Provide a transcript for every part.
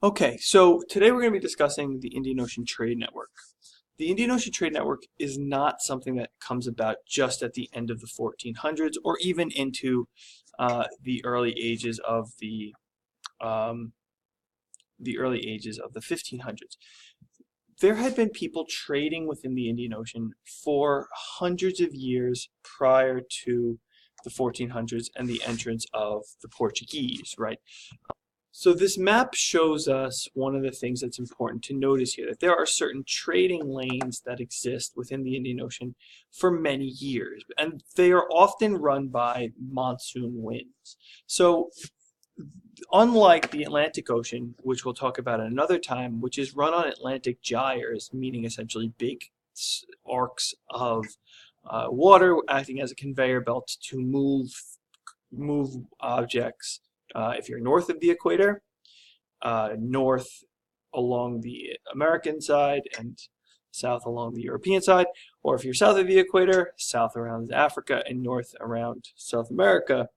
Okay, so today we're going to be discussing the Indian Ocean Trade Network. The Indian Ocean Trade Network is not something that comes about just at the end of the 1400s or even into the early ages of um, the early ages of the 1500s. There had been people trading within the Indian Ocean for hundreds of years prior to the 1400s and the entrance of the Portuguese, right? So this map shows us one of the things that's important to notice here, that there are certain trading lanes that exist within the Indian Ocean for many years, and they are often run by monsoon winds. So unlike the Atlantic Ocean, which we'll talk about another time, which is run on Atlantic gyres, meaning essentially big arcs of water acting as a conveyor belt to move objects. If you're north of the equator, north along the American side and south along the European side, or if you're south of the equator, south around Africa and north around South America.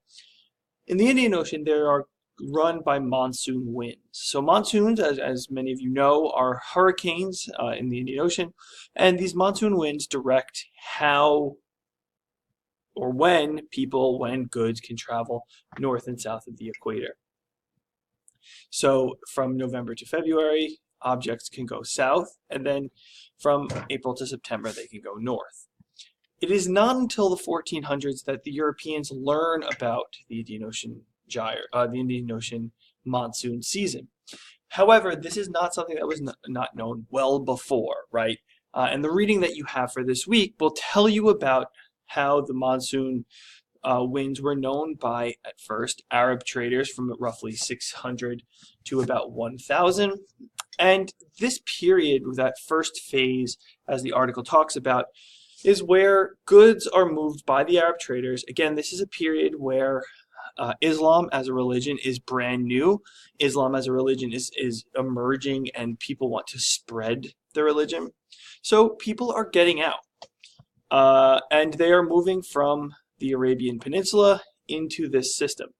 In the Indian Ocean, they are run by monsoon winds. So monsoons, as many of you know, are hurricanes in the Indian Ocean, and these monsoon winds direct how or when goods can travel north and south of the equator. So from November to February, objects can go south, and then from April to September, they can go north. It is not until the 1400s that the Europeans learn about the Indian Ocean the Indian Ocean monsoon season. However, this is not something that was not known well before, right? And the reading that you have for this week will tell you about how the monsoon winds were known by, at first, Arab traders from roughly 600 to about 1000. And this period, that first phase, as the article talks about, is where goods are moved by the Arab traders. Again, this is a period where Islam as a religion is brand new. Islam as a religion is emerging, and people want to spread the religion. So people are getting out. And they are moving from the Arabian Peninsula into this system.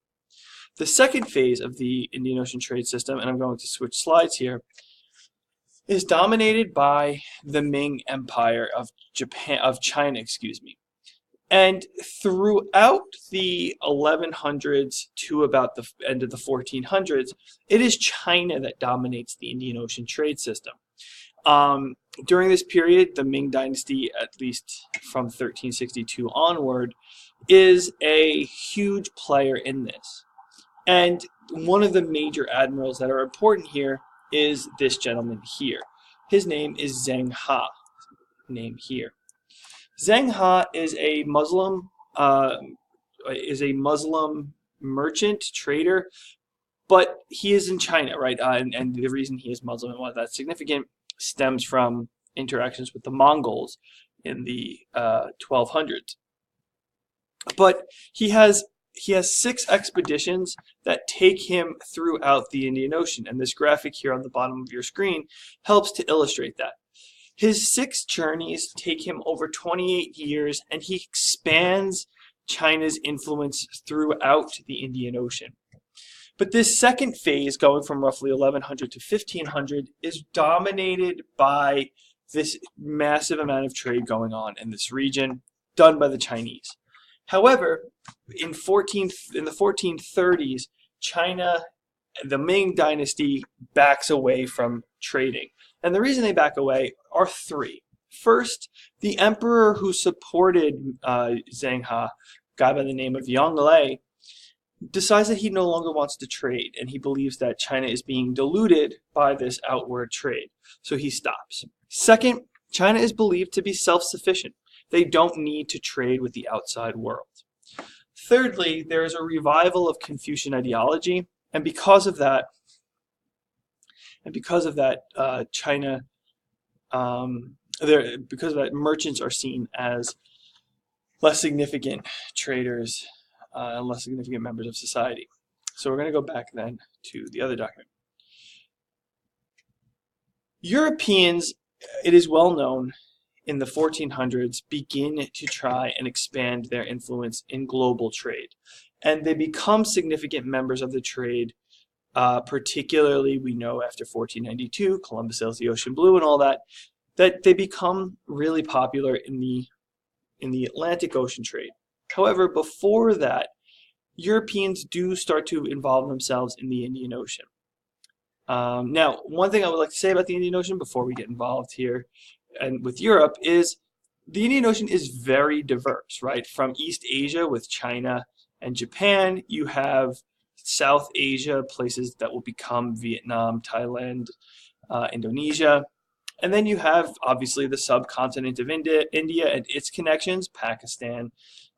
The second phase of the Indian Ocean trade system, and I'm going to switch slides here, is dominated by the Ming Empire of China, excuse me. And throughout the 1100s to about the end of the 1400s, it is China that dominates the Indian Ocean trade system. During this period, the Ming Dynasty, at least from 1362 onward, is a huge player in this. And one of the major admirals that are important here is this gentleman here. His name is Zheng He, named here. Zheng He is a Muslim merchant trader, but he is in China, right? And the reason he is Muslim and why that's significant stems from interactions with the Mongols in the 1200s. But he has 6 expeditions that take him throughout the Indian Ocean, and this graphic here on the bottom of your screen helps to illustrate that. His 6 journeys take him over 28 years, and he expands China's influence throughout the Indian Ocean. But this second phase, going from roughly 1100 to 1500, is dominated by this massive amount of trade going on in this region, done by the Chinese. However, in the 1430s, China, the Ming Dynasty, backs away from trading. And the reason they back away are 3. First, the emperor who supported Zheng He, a guy by the name of Yang Lei, decides that he no longer wants to trade, and he believes that China is being diluted by this outward trade. So he stops. Second, China is believed to be self-sufficient. They don't need to trade with the outside world. Thirdly, there is a revival of Confucian ideology, and because of that, China, merchants are seen as less significant traders, less significant members of society. So we're going to go back then to the other document. Europeans, it is well known, in the 1400s begin to try and expand their influence in global trade. And they become significant members of the trade Particularly, we know after 1492, Columbus sails the ocean blue and all that, that they become really popular in the Atlantic Ocean trade. However, before that, Europeans do start to involve themselves in the Indian Ocean. Now, one thing I would like to say about the Indian Ocean before we get involved here and with Europe is the Indian Ocean is very diverse, right? From East Asia with China and Japan, you have South Asia, places that will become Vietnam, Thailand, Indonesia. And then you have, obviously, the subcontinent of India and its connections, Pakistan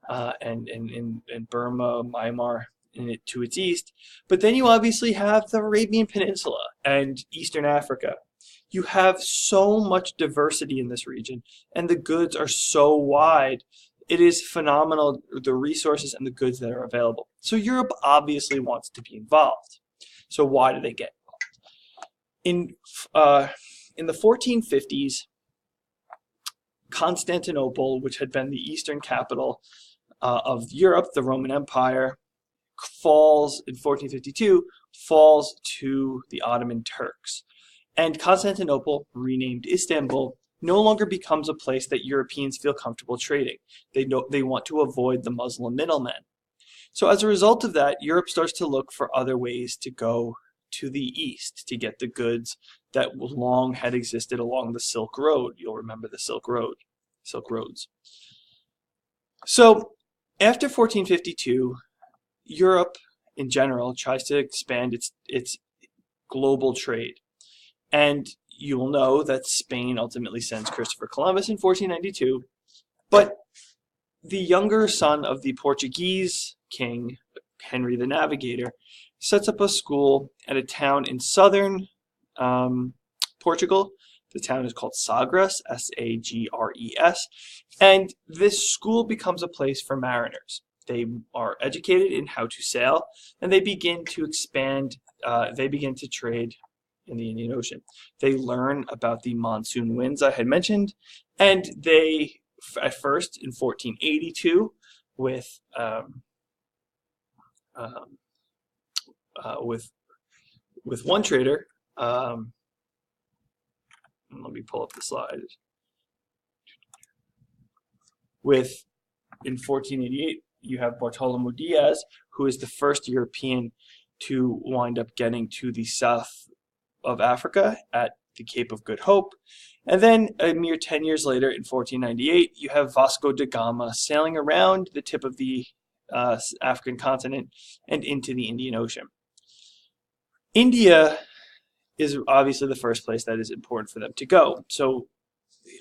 and Burma, Myanmar, to its east. But then you obviously have the Arabian Peninsula and Eastern Africa. You have so much diversity in this region, and the goods are so wide. It is phenomenal, the resources and the goods that are available. So Europe obviously wants to be involved. So why do they get involved? In the 1450s, Constantinople, which had been the eastern capital of Europe, the Roman Empire, falls in 1452, falls to the Ottoman Turks. And Constantinople, renamed Istanbul, no longer becomes a place that Europeans feel comfortable trading. They want to avoid the Muslim middlemen. So as a result of that, Europe starts to look for other ways to go to the east to get the goods that long had existed along the Silk Road. You'll remember the Silk Roads. So after 1452, Europe in general tries to expand its global trade. And you will know that Spain ultimately sends Christopher Columbus in 1492, but the younger son of the Portuguese king, Henry the Navigator, sets up a school at a town in southern Portugal. The town is called Sagres, Sagres, and this school becomes a place for mariners. They are educated in how to sail, and they begin to expand, they begin to trade in the Indian Ocean. They learn about the monsoon winds I had mentioned, and they, at first in 1482, with one trader, let me pull up the slide. In 1488, you have Bartolomé Diaz, who is the first European to wind up getting to the south of Africa at the Cape of Good Hope. And then a mere 10 years later, in 1498, you have Vasco da Gama sailing around the tip of the African continent and into the Indian Ocean. India is obviously the first place that is important for them to go. So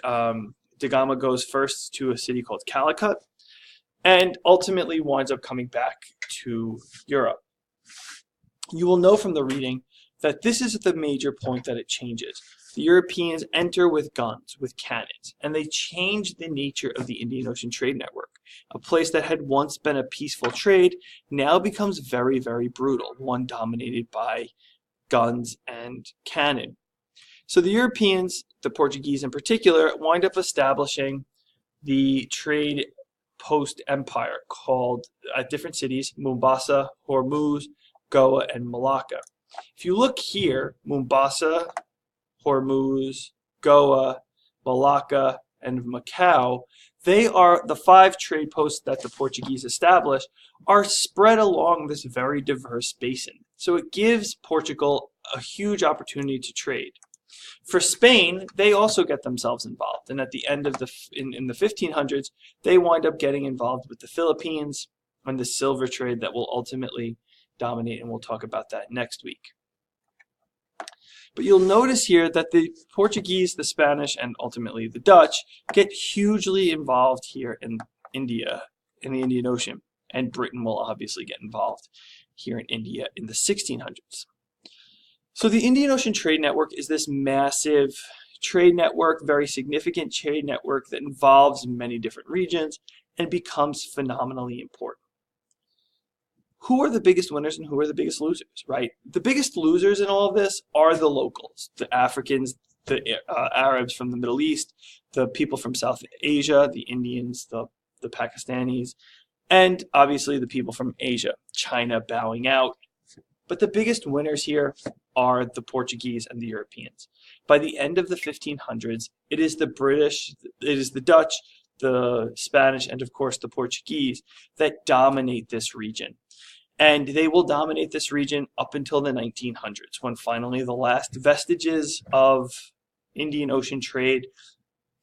da Gama goes first to a city called Calicut and ultimately winds up coming back to Europe. You will know from the reading that this is the major point that it changes. The Europeans enter with guns, with cannons, and they change the nature of the Indian Ocean Trade Network. A place that had once been a peaceful trade now becomes very, very brutal, one dominated by guns and cannon. So the Europeans, the Portuguese in particular, wind up establishing the trade post empire called at different cities: Mombasa, Hormuz, Goa, and Malacca. If you look here, Mombasa, Hormuz, Goa, Malacca, and Macau, they are the 5 trade posts that the Portuguese established, are spread along this very diverse basin. So it gives Portugal a huge opportunity to trade. For Spain, they also get themselves involved, and at the end of in the 1500s, they wind up getting involved with the Philippines and the silver trade that will ultimately dominate, and we'll talk about that next week. But you'll notice here that the Portuguese, the Spanish, and ultimately the Dutch get hugely involved here in India, in the Indian Ocean, and Britain will obviously get involved here in India in the 1600s. So the Indian Ocean Trade Network is this massive trade network, very significant trade network that involves many different regions and becomes phenomenally important. Who are the biggest winners and who are the biggest losers, right? The biggest losers in all of this are the locals, the Africans, the Arabs from the Middle East, the people from South Asia, the Indians, the Pakistanis, and obviously the people from Asia, China bowing out, But the biggest winners here are the Portuguese and the Europeans. By the end of the 1500s, it is the British, it is the Dutch, the Spanish, and of course the Portuguese that dominate this region. And they will dominate this region up until the 1900s, when finally the last vestiges of Indian Ocean trade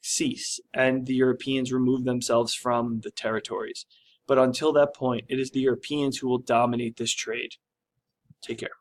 cease and the Europeans remove themselves from the territories. But until that point, it is the Europeans who will dominate this trade. Take care.